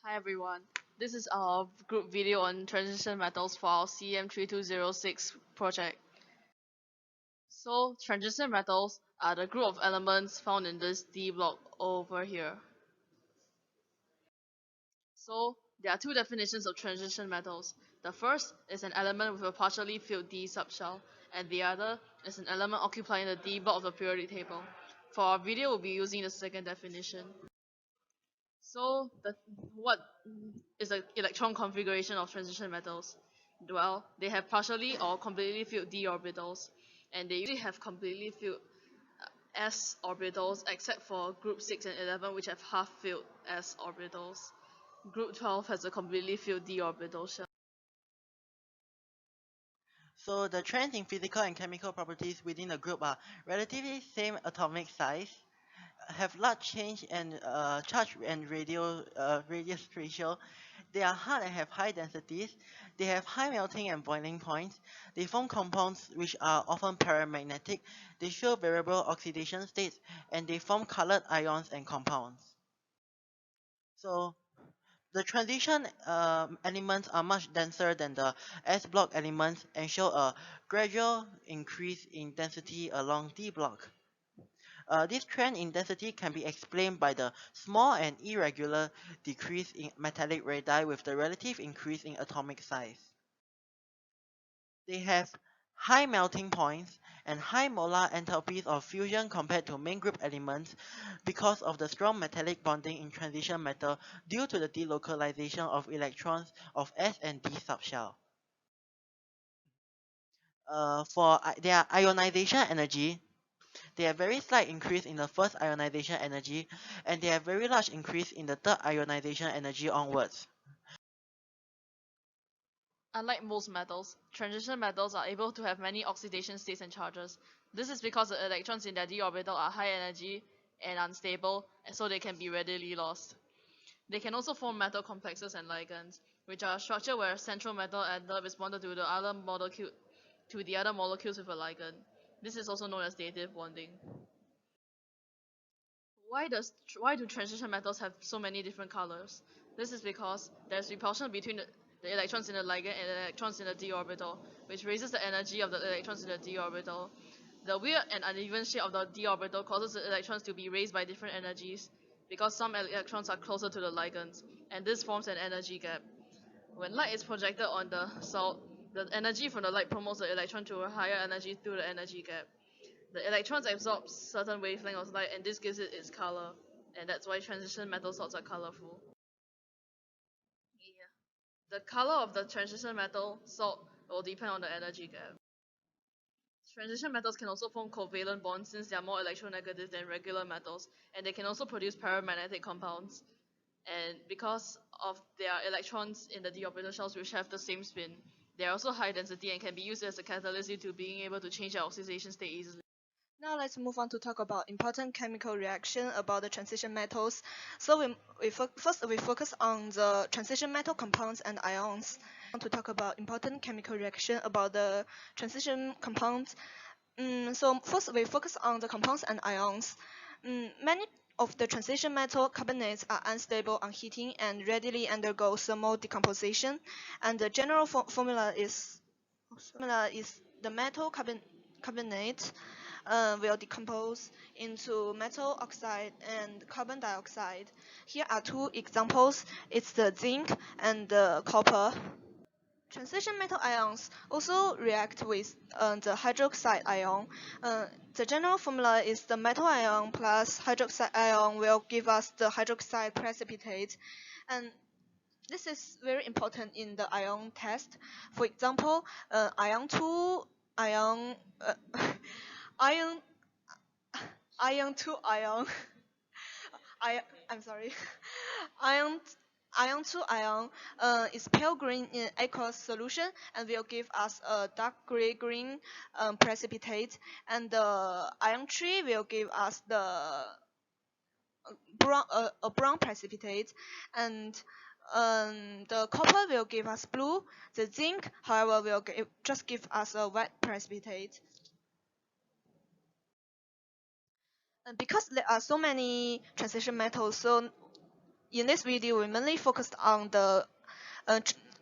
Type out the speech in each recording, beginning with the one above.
Hi everyone, this is our group video on transition metals for our CM3206 project. So transition metals are the group of elements found in this D block over here. So there are two definitions of transition metals. The first is an element with a partially filled D subshell, and the other is an element occupying the D block of the periodic table. For our video, we'll be using the second definition. So what is the electron configuration of transition metals? Well, they have partially or completely filled d orbitals, and they usually have completely filled s orbitals, except for group 6 and 11, which have half filled s orbitals. Group 12 has a completely filled d orbital shell. So the trends in physical and chemical properties within a group are relatively same atomic size, have large change in charge and radius ratio. They are hard and have high densities. They have high melting and boiling points. They form compounds which are often paramagnetic. They show variable oxidation states, and they form colored ions and compounds. So the transition elements are much denser than the S block elements and show a gradual increase in density along D block. This trend in density can be explained by the small and irregular decrease in metallic radii with the relative increase in atomic size. They have high melting points and high molar enthalpies of fusion compared to main group elements because of the strong metallic bonding in transition metal due to the delocalization of electrons of S and D subshell. For their ionization energy, they have very slight increase in the first ionization energy, and they have very large increase in the third ionization energy onwards. Unlike most metals, transition metals are able to have many oxidation states and charges. This is because the electrons in their d orbital are high energy and unstable, and so they can be readily lost. They can also form metal complexes and ligands, which are a structure where a central metal atom is bonded to the other molecules with a ligand. This is also known as dative bonding. Why do transition metals have so many different colors? This is because there's repulsion between the electrons in the ligand and the electrons in the d orbital, which raises the energy of the electrons in the d orbital. The weird and uneven shape of the d orbital causes the electrons to be raised by different energies because some electrons are closer to the ligands, and this forms an energy gap. When light is projected on the salt, the energy from the light promotes the electron to a higher energy through the energy gap. The electrons absorb certain wavelength of light, and this gives it its color, and that's why transition metal salts are colorful. Yeah. The color of the transition metal salt will depend on the energy gap. Transition metals can also form covalent bonds since they are more electronegative than regular metals, and they can also produce paramagnetic compounds. And because of their electrons in the d orbital shells which have the same spin, they are also high density and can be used as a catalyst due to being able to change their oxidation state easily. Now let's move on to talk about important chemical reaction about the transition metals. So first we focus on the transition metal compounds and ions. To talk about important chemical reaction about the transition compounds. So first we focus on the compounds and ions. Many of the transition metal carbonates are unstable on heating and readily undergo thermal decomposition. And the general formula is the metal carbonate will decompose into metal oxide and carbon dioxide. Here are two examples. It's the zinc and the copper. Transition metal ions also react with the hydroxide ion. The general formula is the metal ion plus hydroxide ion will give us the hydroxide precipitate. And this is very important in the ion test. For example, ion 2 ion ion ion 2 ion I'm sorry ion ion 2 ion is pale green in aqueous solution and will give us a dark gray green precipitate, and the ion 3 will give us the a brown precipitate, and the copper will give us blue. The zinc, however, will just give us a white precipitate. And because there are so many transition metals, so in this video, we mainly focused on the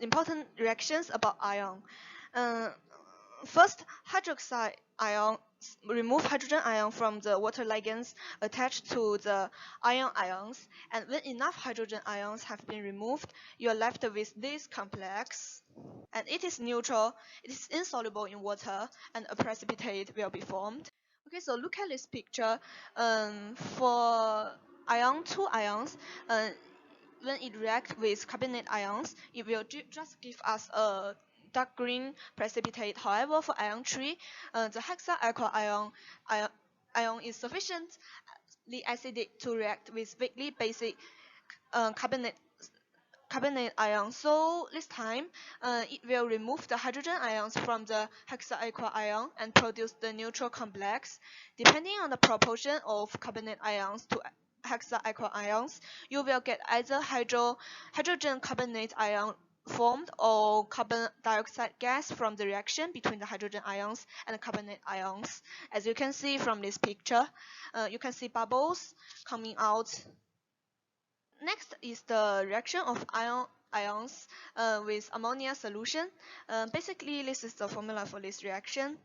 important reactions about ion. First, hydroxide ion remove hydrogen ion from the water ligands attached to the ions, and when enough hydrogen ions have been removed, you are left with this complex. And it is neutral, it is insoluble in water, and a precipitate will be formed. Okay, so look at this picture. For two ions, when it reacts with carbonate ions, it will just give us a dark green precipitate. However, for ion 3, the hexaalkyl ion is sufficiently acidic to react with weakly basic carbonate ion. So this time, it will remove the hydrogen ions from the hexaalkyl ion and produce the neutral complex. Depending on the proportion of carbonate ions to hexaalkyl ions, you will get either hydrogen carbonate ion formed or carbon dioxide gas from the reaction between the hydrogen ions and the carbonate ions. As you can see from this picture, you can see bubbles coming out. Next is the reaction of ions with ammonia solution. Basically, this is the formula for this reaction.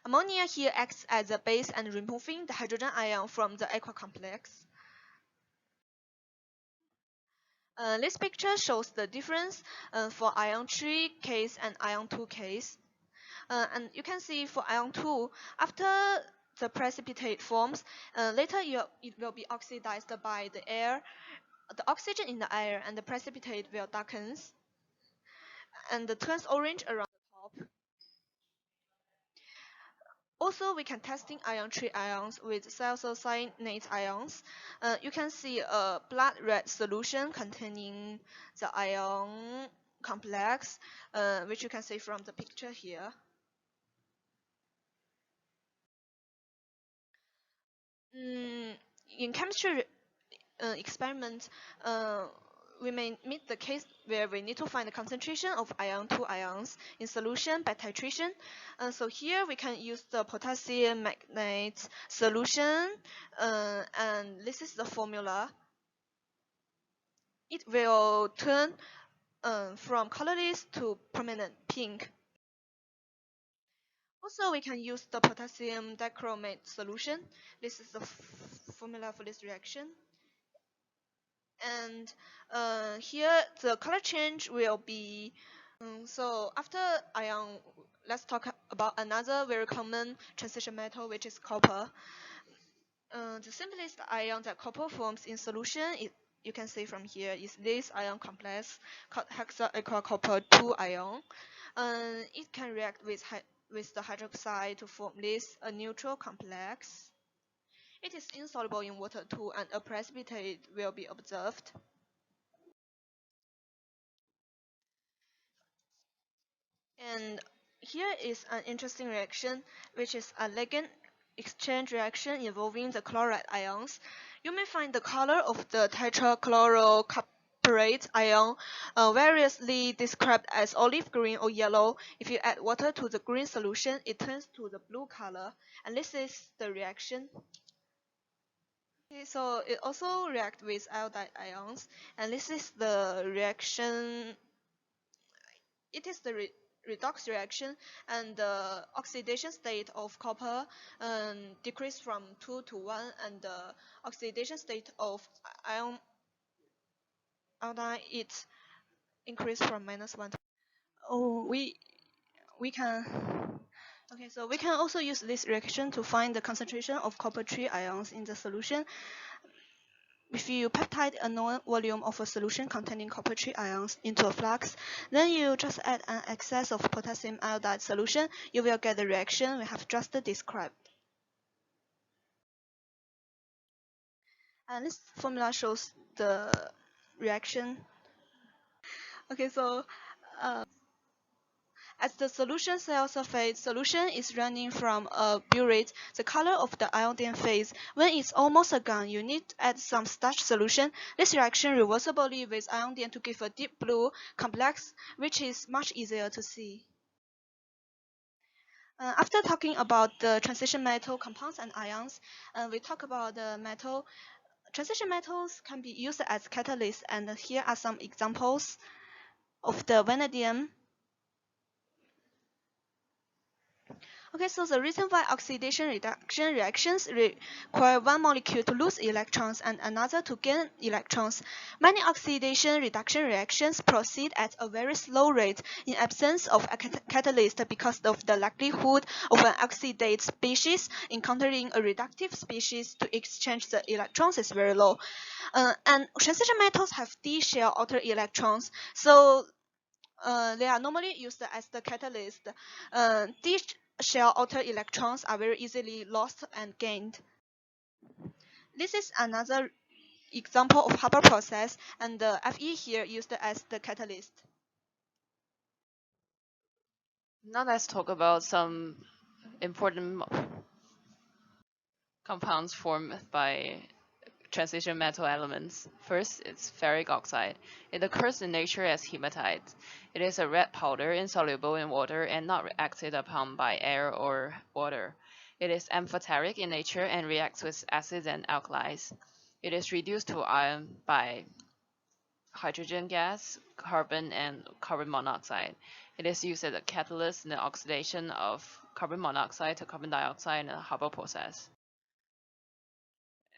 Ammonia here acts as a base and removing the hydrogen ion from the aqua complex. This picture shows the difference for ion 3 case and ion 2 case. And you can see for ion 2, after the precipitate forms, later it will be oxidized by the air. The oxygen in the air and the precipitate will darken and turns orange around the top. Also, we can testing ion 3 ions with cyanate ions. You can see a blood red solution containing the ion complex, which you can see from the picture here. In chemistry experiment, we may meet the case where we need to find the concentration of ion 2 ions in solution by titration. So here we can use the potassium magnate solution, and this is the formula. It will turn from colorless to permanent pink. Also, we can use the potassium dichromate solution. This is the formula for this reaction. And here the color change will be so after ion, let's talk about another very common transition metal, which is copper. The simplest ion that copper forms in solution, you can see from here, is this ion complex called hexaalkyl copper 2 ion. It can react with the hydroxide to form this a neutral complex. It is insoluble in water too, and a precipitate will be observed. And here is an interesting reaction, which is a ligand exchange reaction involving the chloride ions. You may find the color of the tetrachlorocuprate ion variously described as olive green or yellow. If you add water to the green solution, it turns to the blue color, and this is the reaction. Okay, so it also reacts with iodide ions, and this is the reaction. It is the redox reaction, and the oxidation state of copper decreased from 2 to 1, and the oxidation state of iodine it increased from -1 to. Oh, we can. Okay, so we can also use this reaction to find the concentration of copper 3 ions in the solution. If you peptide a known volume of a solution containing copper 3 ions into a flux, then you just add an excess of potassium iodide solution, you will get the reaction we have just described. And this formula shows the reaction. Okay, so as the solution cell surface solution is running from a burette, the color of the iodine phase, when it's almost gone, you need to add some starch solution. This reaction reversibly with iodine to give a deep blue complex, which is much easier to see. After talking about the transition metal compounds and ions, we talk about the metal transition metals can be used as catalysts, and here are some examples of the vanadium. Okay, so the reason why oxidation reduction reactions require one molecule to lose electrons and another to gain electrons. Many oxidation reduction reactions proceed at a very slow rate in absence of a catalyst because of the likelihood of an oxidate species encountering a reductive species to exchange the electrons is very low. And transition metals have d shell outer electrons, so they are normally used as the catalyst. These shell outer electrons are very easily lost and gained. This is another example of Haber process, and the Fe here used as the catalyst. Now let's talk about some important compounds formed by transition metal elements. First, it's ferric oxide. It occurs in nature as hematite. It is a red powder insoluble in water and not acted upon by air or water. It is amphoteric in nature and reacts with acids and alkalis. It is reduced to iron by hydrogen gas, carbon, and carbon monoxide. It is used as a catalyst in the oxidation of carbon monoxide to carbon dioxide in the Haber process.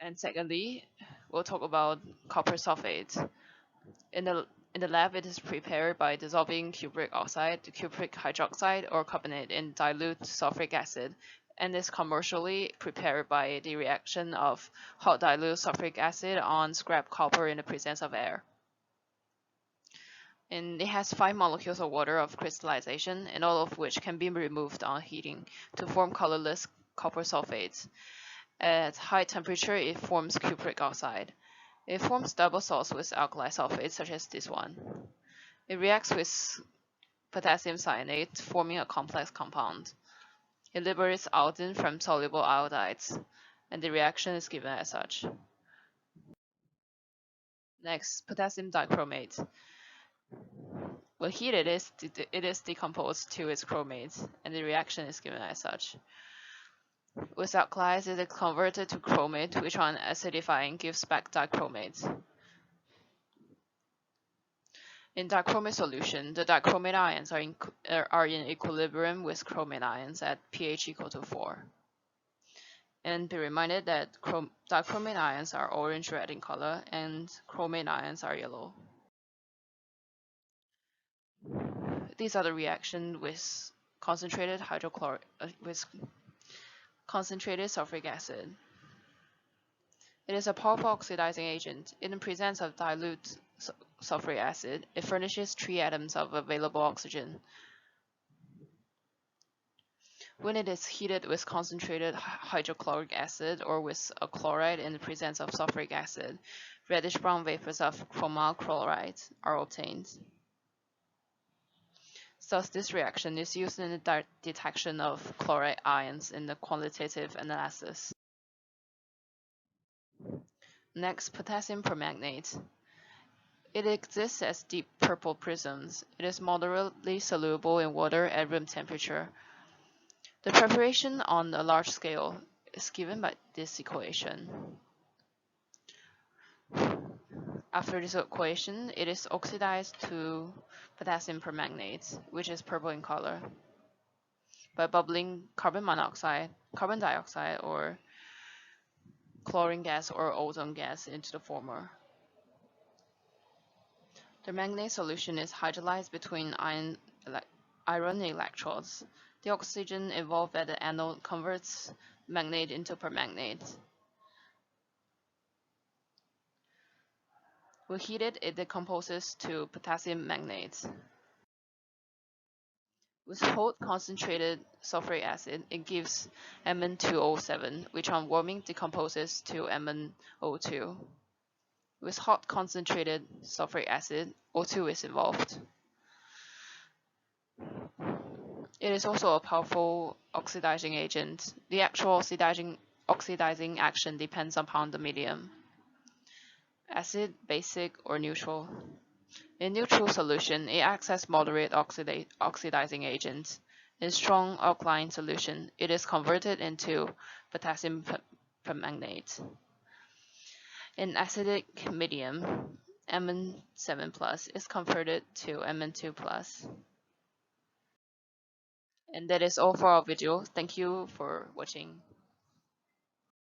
And secondly, we'll talk about copper sulfate. In the lab, it is prepared by dissolving cupric oxide, cupric hydroxide, or carbonate in dilute sulfuric acid, and is commercially prepared by the reaction of hot dilute sulfuric acid on scrap copper in the presence of air. And it has 5 molecules of water of crystallization, and all of which can be removed on heating to form colorless copper sulfates. At high temperature, it forms cupric oxide. It forms double salts with alkali sulfates, such as this one. It reacts with potassium cyanate, forming a complex compound. It liberates iodine from soluble iodides, and the reaction is given as such. Next, potassium dichromate. When heated, it is decomposed to its chromates, and the reaction is given as such. With alkalis, it is converted to chromate, which on acidifying gives back dichromate. In dichromate solution, the dichromate ions are in equilibrium with chromate ions at pH equal to 4. And be reminded that dichromate ions are orange-red in color, and chromate ions are yellow. These are the reactions with concentrated concentrated sulfuric acid. It is a powerful oxidizing agent. In the presence of dilute sulfuric acid, it furnishes 3 atoms of available oxygen. When it is heated with concentrated hydrochloric acid or with a chloride in the presence of sulfuric acid, reddish-brown vapors of chromal chloride are obtained. Thus, this reaction is used in the detection of chloride ions in the quantitative analysis. Next, potassium permanganate. It exists as deep purple prisms. It is moderately soluble in water at room temperature. The preparation on a large scale is given by this equation. After this equation, it is oxidized to potassium permanganate, which is purple in color, by bubbling carbon monoxide, carbon dioxide, or chlorine gas or ozone gas into the former. The manganate solution is hydrolyzed between iron electrodes. The oxygen involved at the anode converts manganate into permanganate. When heated, it decomposes to potassium manganate. With hot concentrated sulfuric acid, it gives Mn2O7, which on warming decomposes to MnO2. With hot concentrated sulfuric acid, O2 is involved. It is also a powerful oxidizing agent. The actual oxidizing action depends upon the medium: acid, basic, or neutral. In neutral solution, it acts as moderate oxidizing agent. In strong alkaline solution, it is converted into potassium permanganate. In acidic medium, Mn7+ is converted to Mn2+. And that is all for our video. Thank you for watching.